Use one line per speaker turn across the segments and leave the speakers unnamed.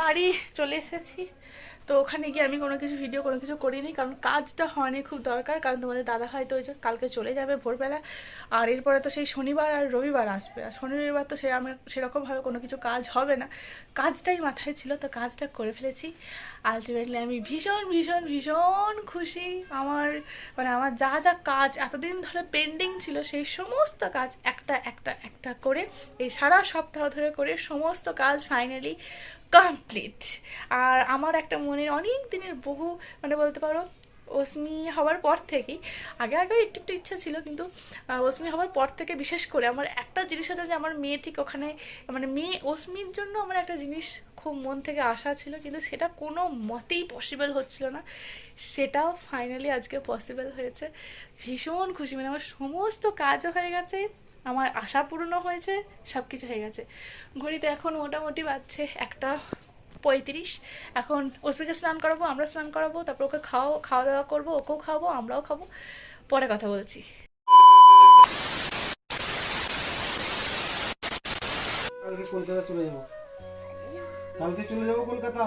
বাড়ি চলে এসেছি। তো ওখানে গিয়ে আমি কোনো কিছু করিনি, কারণ কাজটা হয়নি খুব দরকার, কারণ তোমাদের দাদা হয়তো ওই যে কালকে চলে যাবে ভোরবেলা। আর এরপরে তো সেই শনিবার আর রবিবার আসবে, আর শনি রবিবার তো আমার সেরকমভাবে কোনো কিছু কাজ হবে না। কাজটাই মাথায় ছিল, তো কাজটা করে ফেলেছি। আলটিমেটলি আমি ভীষণ ভীষণ ভীষণ খুশি। আমার যা যা কাজ এতদিন ধরে পেন্ডিং ছিল, সেই সমস্ত কাজ একটা একটা একটা করে এই সারা সপ্তাহ ধরে করে সমস্ত কাজ ফাইনালি কমপ্লিট। আর আমার একটা মনের অনেক দিনের বহু, বলতে পারো অস্মি হওয়ার পর থেকেই, আগে একটু একটু ইচ্ছা ছিল, কিন্তু অস্মি হওয়ার পর থেকে বিশেষ করে আমার একটা জিনিস হচ্ছে যে আমার মেয়ে ঠিক ওখানে, মেয়ে অস্মির জন্য আমার একটা জিনিস খুব মন থেকে আশা ছিল, কিন্তু সেটা কোনো মতেই পসিবল হচ্ছিল না। সেটাও ফাইনালি আজকে পসিবল হয়েছে। ভীষণ খুশি, আমার সমস্ত কাজও হয়ে গেছে, আমার আশা পূরণও হয়েছে, সব কিছু হয়ে গেছে। ঘড়িতে এখন মোটামুটি বাজছে 1:35। এখন অস্মিকে স্নান করাবো, আমরা স্নান করাবো, তারপর ওকে খাওয়া দাওয়া করবো, ওকেও খাওয়াবো, আমরাও খাবো। পরে কথা বলছি।
কালকে কলকাতা চলে যাব, কালকে চলে যাব কলকাতা।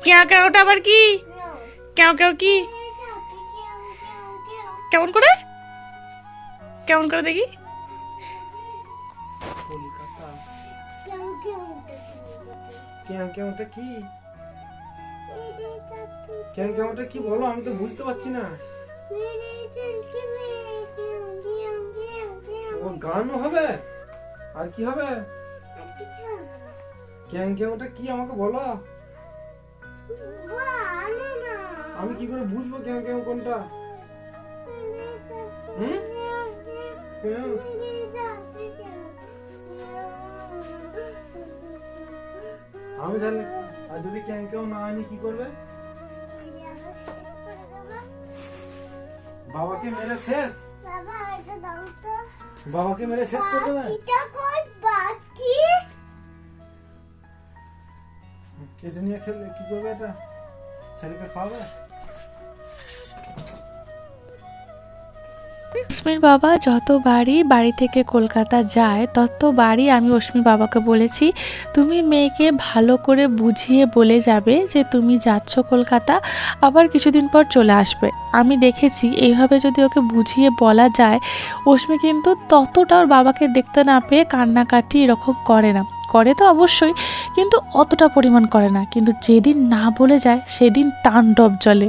কেউ কেউটা আবার কি? কেউ কেউ কি? কেমন করে? কেমন করে দেখি?
কলকাতা কেউটা কি? কেউটা কি বলো, আমি তো বুঝতে পারছি না। ও গানও হবে, আর কি হবে? কেউটা কি আমাকে বলো। আমি কি করে বুঝবো কেউ কোনটা? আমি জানি। আর যদি কেউ না আনি কি করবে? বাবাকে মেরে শেষ। বাবাকে মেরে শেষ করে দেবে। এটা নিয়ে খেললে কি করবে? এটা ছেলেকে খাওয়াবে?
অস্মির বাবা যতবারই বাড়ি থেকে কলকাতা যায় ততবারই আমি অস্মির বাবাকে বলেছি, তুমি মেয়েকে ভালো করে বুঝিয়ে বলে যাবে যে তুমি যাচ্ছ কলকাতা, আবার কিছুদিন পর চলে আসবে। আমি দেখেছি এইভাবে যদি ওকে বুঝিয়ে বলা যায়, অস্মি কিন্তু ততটা ওর বাবাকে দেখতে না পেয়ে কান্নাকাটি এরকম করে না। করে তো অবশ্যই, কিন্তু অতটা পরিমাণ করে না। কিন্তু যেদিন না বলে যায় সেদিন তাণ্ডব চলে।